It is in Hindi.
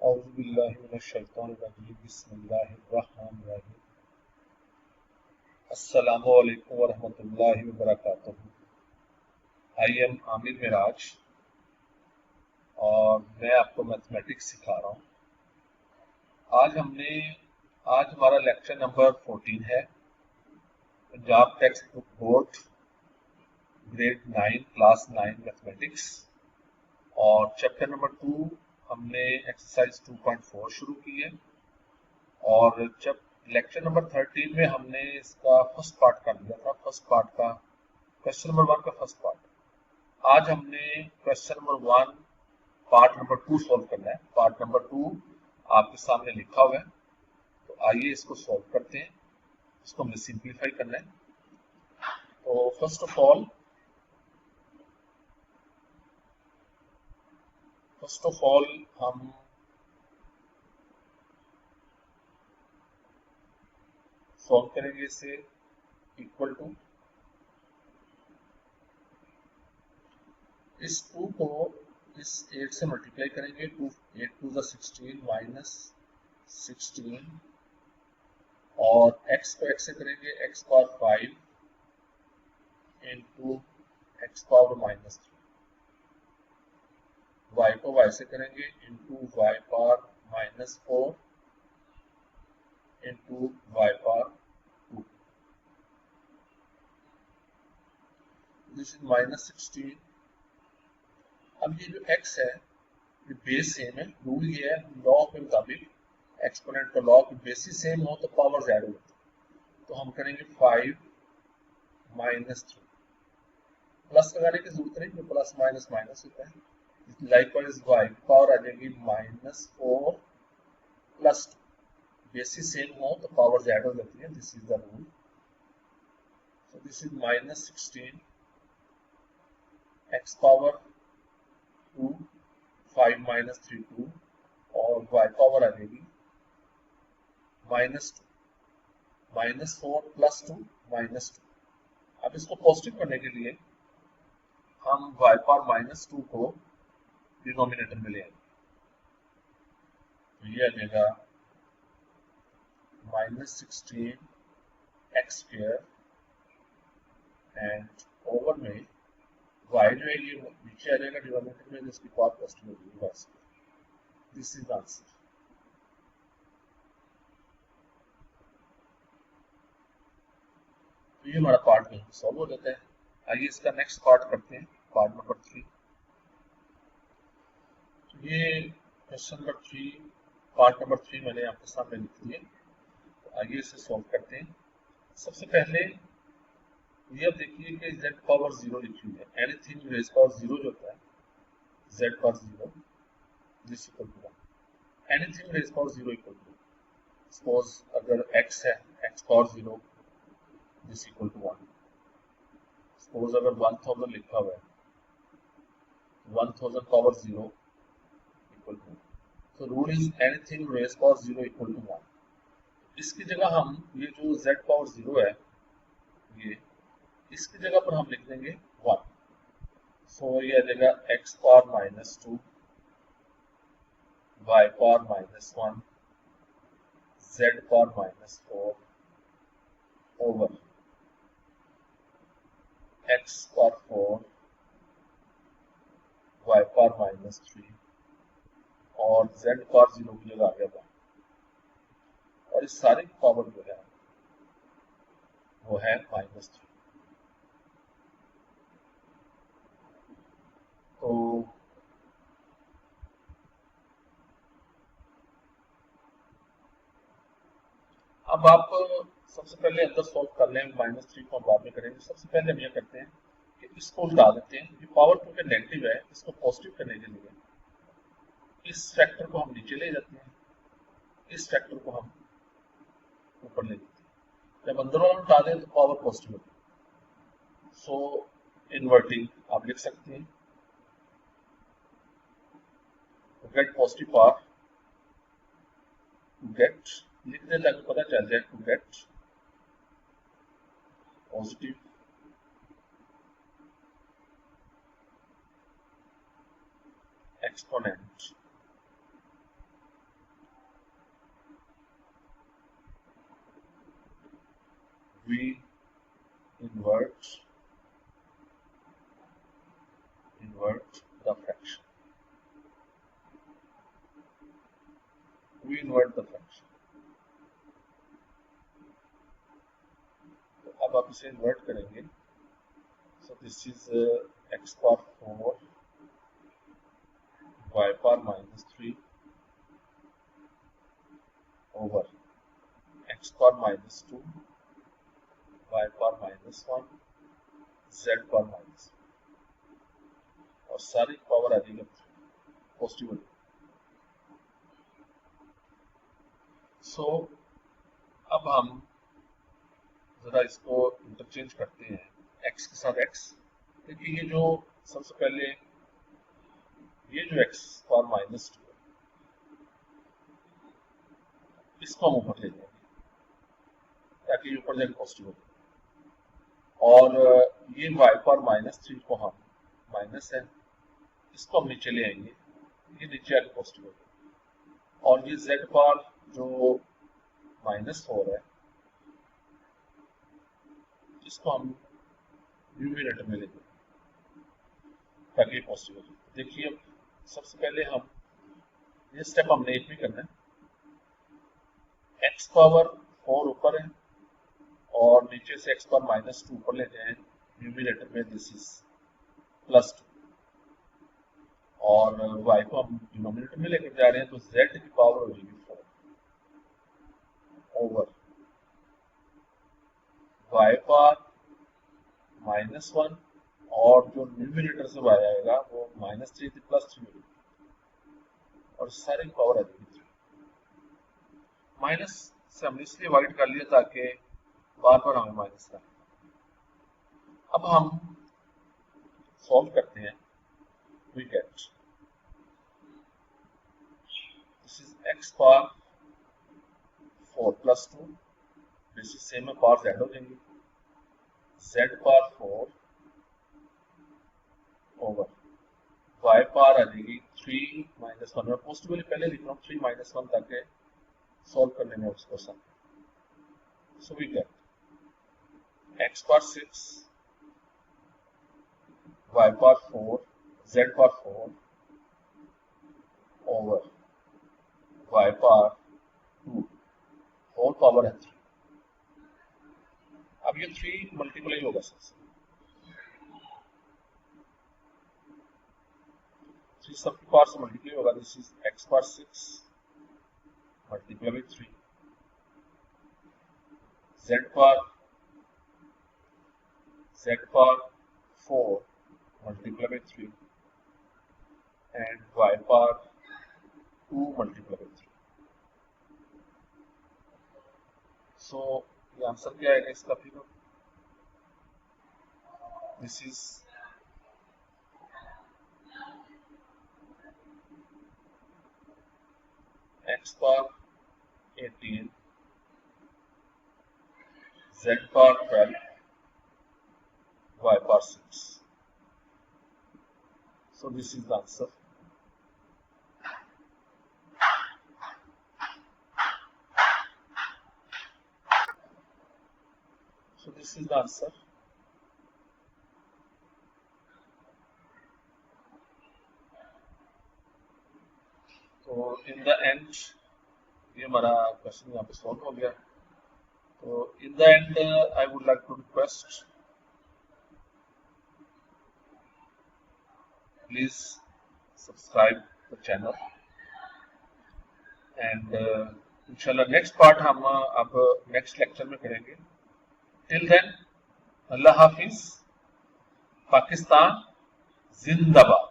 औज़ुबिल्लाहिमिनश्शैतानिर्रजीम बिस्मिल्लाहिर्रहमानिर्रहीम। अस्सलामुअलैकुम वरहमतुल्लाहि वबरकातुहू। आई एम आमिर मिराज और मैं आपको मैथमेटिक्स सिखा रहा हूँ। आज हमारा लेक्चर नंबर 14 है। Punjab text book board grade 9 class 9 mathematics और चैप्टर नंबर 2 हमने एक्सरसाइज 2.4 शुरू की है और जब लेक्चर नंबर 13 में हमने इसका फर्स्ट पार्ट कर लिया था। फर्स्ट पार्ट का क्वेश्चन नंबर 1 का फर्स्ट पार्ट। आज हमने question number 1 part number 2 solve करना है। पार्ट नंबर 2 आपके सामने लिखा हुआ है, तो आइए इसको सॉल्व करते हैं। इसको हमें सिंप्लीफाई करना है। तो फर्स्ट ऑफ ऑल हम सॉल्व करेंगे इसे इक्वल टू इस 2 को इस 8 से मल्टीप्लाई करेंगे। 8 2 16 माइनस 16 और x को x से करेंगे x power 5 into x power minus 3। y को y से करेंगे into y power minus 4 into y power 2। This is minus 16। अब ये जो x है ये बेस सेम है। रूल ये है लॉ के मुताबिक एक्सपोनेंट का लॉ की बेसिस सेम हो तो पावर ज़ीरो होती है। तो हम करेंगे 5 माइनस 3। प्लस लगाने की जरूरत नहीं, प्लस माइनस माइनस होता है। लाइकवाइज y की पावर आ जाएगी माइनस 4 प्लस 2। बेसिस सेम हो तो पावर ज़ीरो होती है। This is the rule. So this is minus 16 x power 2 5 minus 3 2 और y पावर आ जाएगी माइनस 2 माइनस 4 प्लस 2 माइनस 2। अब इसको पॉजिटिव करने के लिए हम y पावर माइनस 2 को डिनोमिनेटर में ले आएंगे। तो ये आ जाएगा minus 16 x square and over में y जो है ये नीचे आ जाएगा डिनोमिनेटर में, जिसकी पावर पॉजिटिव होगी y square. This is answer. तो ये हमारा पार्ट में सॉल्व हो जाता है। आइए इसका नेक्स्ट पार्ट करते हैं, पार्ट नंबर 3। तो ये क्वेश्चन नंबर 3 पार्ट नंबर 3 मैंने आपके सामने लिख दिया। तो आइए इसे सॉल्व करते हैं। सबसे पहले ये अब देखिए कि z पावर 0 लिखी हुई है। एनीथिंग रेज पावर 0 जो होता है z power 0 this equal to 1। Anything raise power 0 equal to, suppose अगर x है x power 0 this equal to 1। Suppose अगर 1000 लिखा हुआ है 1000 पावर 0 इक्वल टू। तो rule is anything raise power 0 equal to 1। इसकी जगह हम ये जो z पावर 0 है ये इसकी जगह पर हम लिख देंगे 1। सो ये आ जाएगा x power minus 2 y power minus 1 z power minus 4 over x power 4 y power minus 3 और z पावर 0 की जगह आ गया 1। और इस सारे की पावर जो है वो है माइनस 3। तो अब आप सबसे पहले अंदर सॉल्व कर लें। माइनस 3 को हम बाद में करेंगे। सबसे पहले हम ये करते हैं कि इसको उल्टा देते हैं। ये पावर क्योंकि नेगेटिव है, इसको पॉजिटिव करने के लिए इस फैक्टर को हम नीचे ले जाते हैं, इस फैक्टर को हम ऊपर ले जाते हैं। जब अंदर वाला उल्टा दें तो पावर पॉजिटिव होती है। सो इन्वर्टिंग आप लिख सकते हैं to get positive power, to get लिख दें ताकि पता चल जाए, to get positive exponent we invert the fraction. We invert the fraction. तो अब आप इसे इन्वर्ट करेंगे. So this is x power 4 y power minus 3 over x power minus 2 y power minus 1 z power minus 1. और सारी पावर आ जाएगी पॉजिटिव. सो अब हम जरा इसको इंटरचेंज करते हैं x के साथ x. देखिए ये जो सबसे पहले ये जो x पावर माइनस 2 इसको हम ऊपर ले जाएंगे ताकि ये ऊपर जाके पॉजिटिव हो. और ये y पावर माइनस 3 को हम माइनस है इसको हम नीचे ले आएंगे, ये नीचे आके पॉजिटिव हो. और ये z पावर जो माइनस 4 है इसको हम न्यूमरेटर में लेंगे ताकि पॉजिटिव हो. देखिए अब सबसे पहले हम ये स्टेप हमने एक भी करना है. x पावर 4 ऊपर है और नीचे से x पावर माइनस 2 ऊपर लेते हैं न्यूमरेटर में. दिस इज प्लस 2 और y को हम डिनोमिनेटर में लेकर जा रहे हैं तो z की पावर हो जाएगी 4 ओवर y पावर माइनस 1 और जो न्यूमरेटर से y आएगा वो माइनस 3 थी प्लस 3 होगी और सारी पावर आ जाएगी 3. माइनस से हमने इसलिए वाइड कर लिया ताकि बार बार हमें माइनस करना. अब हम सॉल्व करते हैं. We get this is x power 4 plus 2. This is same है पावर z हो जाएंगी z power 4 over y power आ जाएगी 3 माइनस 1. मैं पॉजिटिवली पहले लिख रहा हूँ 3 माइनस 1 ताकि सॉल्व करने में उसको सब. So we get x power 6 y power 4 z power 4 over y power 2 whole power है 3. अब ये 3 मल्टीप्लाई होगा सबसे. 3 सबकी पावर से मल्टीप्लाई होगा. This is x power 6 multiply by 3 z power 4 multiply by 3 and y power 2 multiply by 3. So ये आंसर क्या आएगा इसका फिर. This is x power 18 z power 12 y power 6. So this is the answer. So this is the answer. तो in the end ये हमारा क्वेश्चन यहाँ पे सॉल्व हो गया. तो in the end I would like to request please subscribe the channel and इंशाल्लाह नेक्स्ट पार्ट हम अब नेक्स्ट लेक्चर में करेंगे. टिल देन अल्लाह हाफिज. पाकिस्तान जिंदाबाद.